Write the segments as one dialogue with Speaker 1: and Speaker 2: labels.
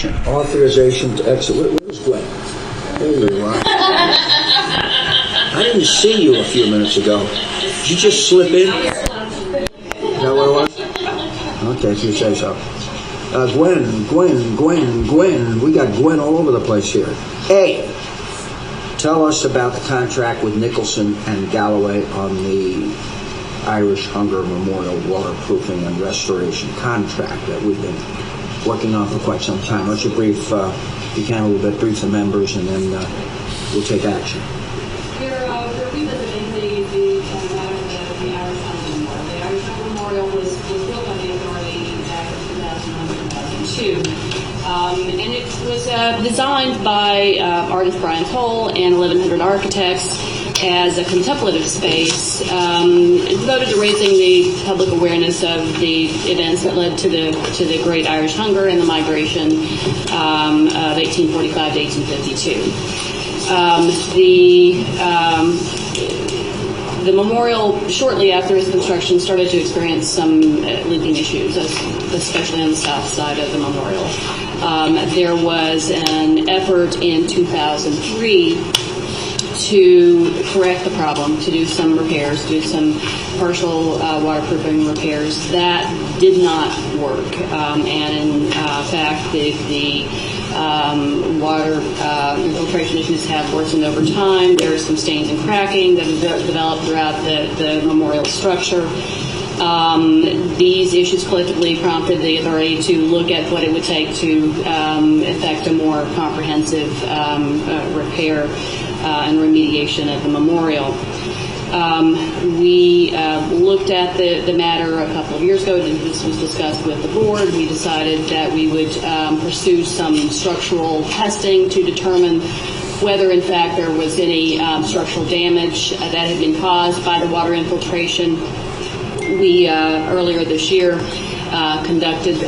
Speaker 1: action. Authorization to exit. Where's Gwen? There you are. I didn't see you a few minutes ago. Did you just slip in? Is that what it was? Okay, if you say so. Gwen. We got Gwen all over the place here. A, tell us about the contract with Nicholson and Galloway on the Irish Hunger Memorial waterproofing and restoration contract that we've been working on for quite some time. Why don't you brief, if you can, a little bit, brief the members, and then we'll take action.
Speaker 2: We're revisiting the matter of the Irish Hunger Memorial. The Irish Hunger Memorial was built by the authority back in 2001-2002. And it was designed by artist Brian Cole and 1100 Architects as a contemplative space devoted to raising the public awareness of the events that led to the Great Irish Hunger and the migration of 1845 to 1852. The memorial, shortly after its construction, started to experience some leaking issues, especially on the south side of the memorial. There was an effort in 2003 to correct the problem, to do some repairs, do some partial waterproofing repairs. That did not work, and in fact, the water infiltration issues have worsened over time. There are some stains and cracking that have developed throughout the memorial structure. These issues collectively prompted the authority to look at what it would take to effect a more comprehensive repair and remediation of the memorial. We looked at the matter a couple of years ago. This was discussed with the board. We decided that we would pursue some structural testing to determine whether, in fact, there was any structural damage that had been caused by the water infiltration. We, earlier this year, conducted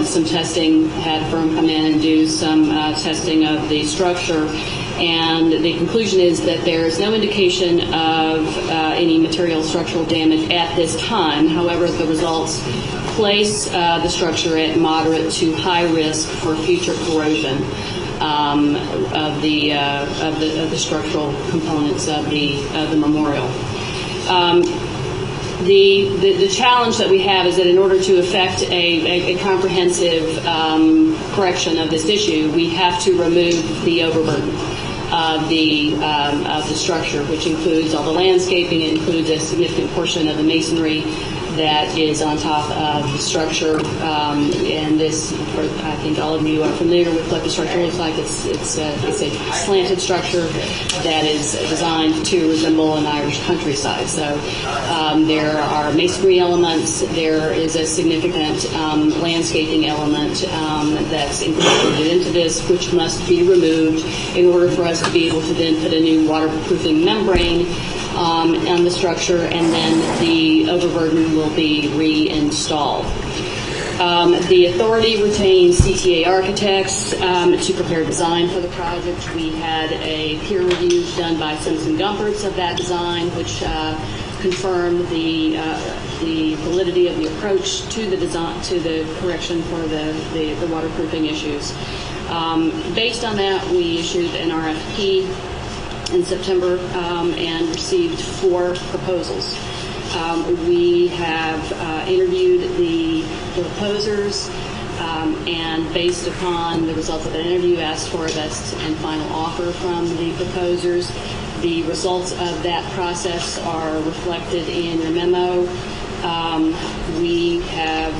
Speaker 2: some testing, had a firm come in and do some testing of the structure. And the conclusion is that there is no indication of any material structural damage at this time. However, the results place the structure at moderate to high risk for future corrosion of the structural components of the memorial. The challenge that we have is that in order to effect a comprehensive correction of this issue, we have to remove the overburden of the structure, which includes all the landscaping. It includes a significant portion of the masonry that is on top of the structure. And this, I think all of you are familiar with what the structure looks like. It's a slanted structure that is designed to resemble an Irish countryside. So there are masonry elements. There is a significant landscaping element that's incorporated into this, which must be removed in order for us to be able to then put a new waterproofing membrane on the structure, and then the overburden will be reinstalled. The authority retains CTA Architects to prepare design for the project. We had a peer review done by Simpson Gumpertz of that design, which confirmed the validity of the approach to the design, to the correction for the waterproofing issues. Based on that, we issued an RFP in September and received 4 proposals. We have interviewed the proposers and based upon the results of that interview, asked for a best and final offer from the proposers. The results of that process are reflected in your memo. We have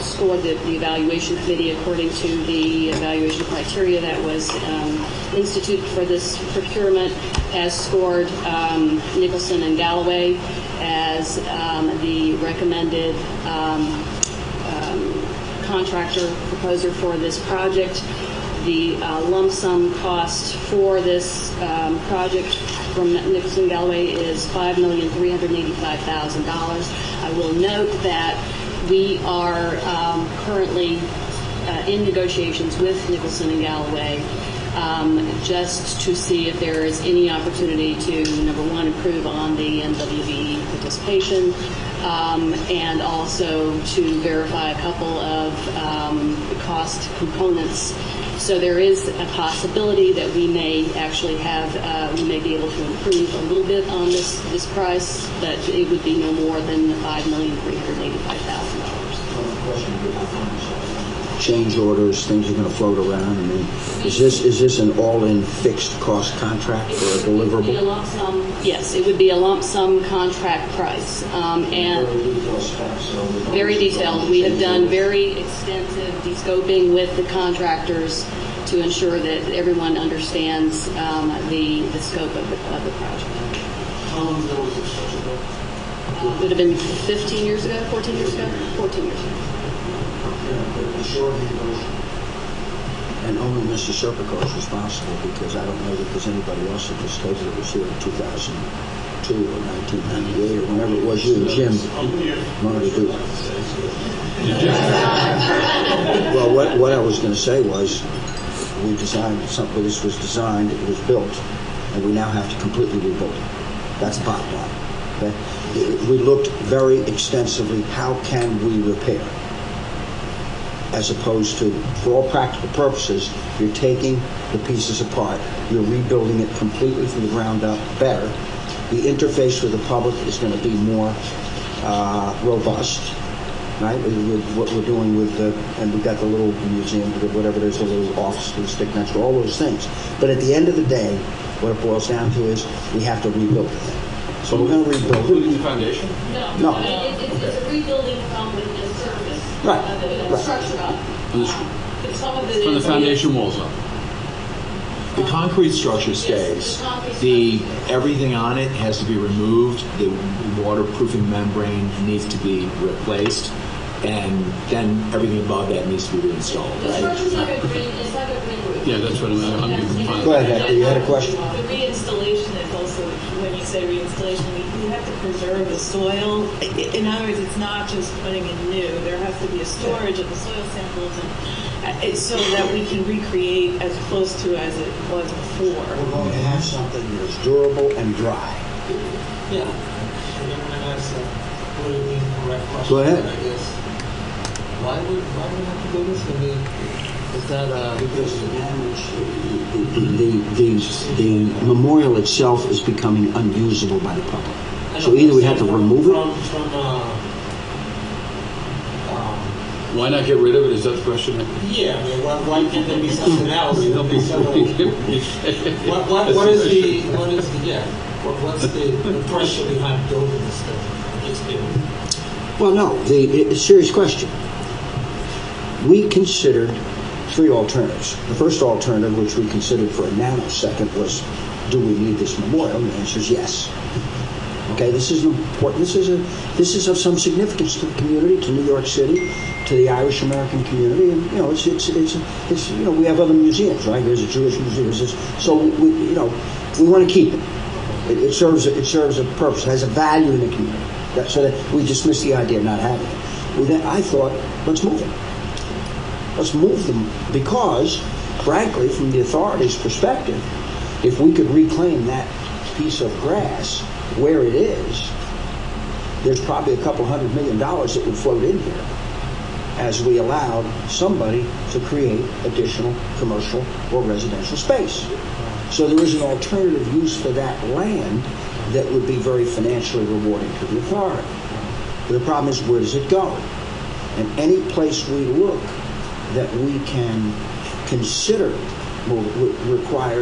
Speaker 2: scored the evaluation committee according to the evaluation criteria that was instituted for this procurement, has scored Nicholson and Galloway as the recommended contractor proposer for this project. The lump sum cost for this project from Nicholson and Galloway is $5,385,000. I will note that we are currently in negotiations with Nicholson and Galloway just to see if there is any opportunity to, number one, improve on the NWBE participation, and also to verify a couple of cost components. So there is a possibility that we may actually have, we may be able to improve a little bit on this price, but it would be no more than $5,385,000.
Speaker 1: Change orders, things are going to float around. I mean, is this an all-in fixed cost contract for a deliverable?
Speaker 2: It would be a lump sum, yes, it would be a lump sum contract price, and very detailed. We have done very extensive descoping with the contractors to ensure that everyone understands the scope of the project.
Speaker 3: How long ago was this?
Speaker 2: It would have been 15 years ago, 14 years ago, 14 years ago.
Speaker 1: And only Mr. Serpico is responsible, because I don't know that there's anybody else at this table that was here in 2002 or 1998 or whenever it was you and Jim wanted to do it. Well, what I was going to say was, we designed something. This was designed, it was built, and we now have to completely rebuild it. That's the bottom line. Okay? We looked very extensively, how can we repair? As opposed to, for all practical purposes, you're taking the pieces apart, you're rebuilding it completely from the ground up better. The interface with the public is going to be more robust, right? With what we're doing with and we've got the little museum, whatever, there's a little office to stick next to, all those things. But at the end of the day, what it boils down to is we have to rebuild the thing. So we're going to rebuild it.
Speaker 3: Including the foundation?
Speaker 2: No. It's a rebuilding from the surface.
Speaker 1: Right.
Speaker 2: The structure up. Some of it
Speaker 3: From the
Speaker 2: is-
Speaker 3: foundation walls up.
Speaker 4: The concrete structure stays. Everything on it has to be removed. The waterproofing membrane needs to be replaced, and then everything above that needs to be reinstalled.
Speaker 2: The structure's like a green, it's like a green roof.
Speaker 3: Yeah, that's what I'm being fine.
Speaker 1: Go ahead, Hector, you had a question?
Speaker 5: The reinstallation is also, when you say reinstallation, we have to preserve the soil. In other words, it's not just putting in new. There has to be a storage of the soil samples, and it's so that we can recreate as close to as it was before.
Speaker 1: We're going to have something that is durable and dry.
Speaker 6: Yeah. And then when I ask a politically incorrect question,
Speaker 1: Go ahead.
Speaker 6: I guess, why would we have to do this? I mean, is that
Speaker 1: Because the damage, the memorial itself is becoming unusable by the public. So either we have to remove it.
Speaker 3: Why not get rid of it? Is that the question?
Speaker 6: Yeah, I mean, why can't there be something else? What is the pressure behind building this thing? Just kidding.
Speaker 1: Well, no, it's a serious question. We considered three alternatives. The first alternative, which we considered for a nanosecond, was, do we need this memorial? And the answer is yes. Okay, this is important. This is of some significance to the community, to New York City, to the Irish American community, and it's we have other museums, right? There's a Jewish museum, so we want to keep it. It serves a purpose, it has a value in the community. So that we dismiss the idea of not having it. Well, then I thought, let's move it. Let's move them, because, frankly, from the authorities' perspective, if we could reclaim that piece of grass where it is, there's probably a couple $100 million that would float in here as we allowed somebody to create additional commercial or residential space. So there is an alternative use for that land that would be very financially rewarding to the authority. But the problem is, where does it go? And any place we look that we can consider would require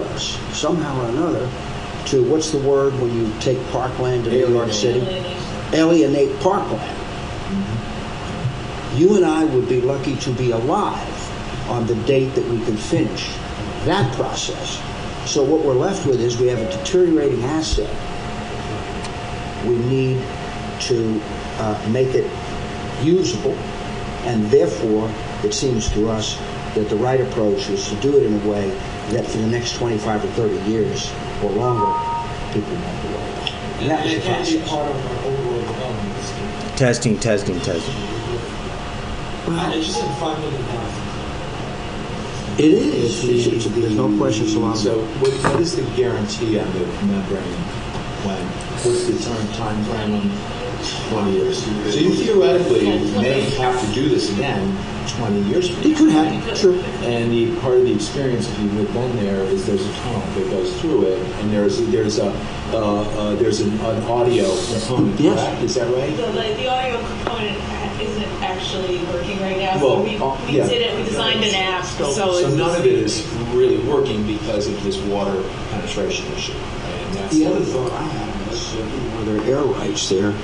Speaker 1: us somehow or another to, what's the word when you take parkland in New York City? Alienate parkland. You and I would be lucky to be alive on the date that we can finish that process. So what we're left with is we have a deteriorating asset. We need to make it usable, and therefore it seems to us that the right approach is to do it in a way that for the next 25 or 30 years or longer, people won't be aware. And that was the
Speaker 6: it can't be
Speaker 1: process.
Speaker 6: part of our overall development scheme.
Speaker 4: Testing.
Speaker 6: It's just in $5 million.
Speaker 1: It is. There's no question, Salami.
Speaker 4: So what is the guarantee on the membrane when? What's the time frame on 20 years? So you theoretically may have to do this again 20 years from now.
Speaker 1: It could happen, sure.
Speaker 4: And the part of the experience, if you've been there, is there's a tunnel that goes through it, and there's an audio component.
Speaker 1: Yes.
Speaker 4: Correct? Is that right?
Speaker 5: The audio component isn't actually working right now.
Speaker 4: Well,
Speaker 5: So we
Speaker 4: yeah.
Speaker 5: did it. We designed an app.
Speaker 4: So none of it is really working because of this water penetration issue. And that's
Speaker 1: The other thought I had was, there are air rights there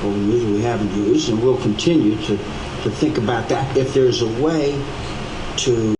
Speaker 1: over the years we haven't used, and we'll continue to think about that. If there's a way to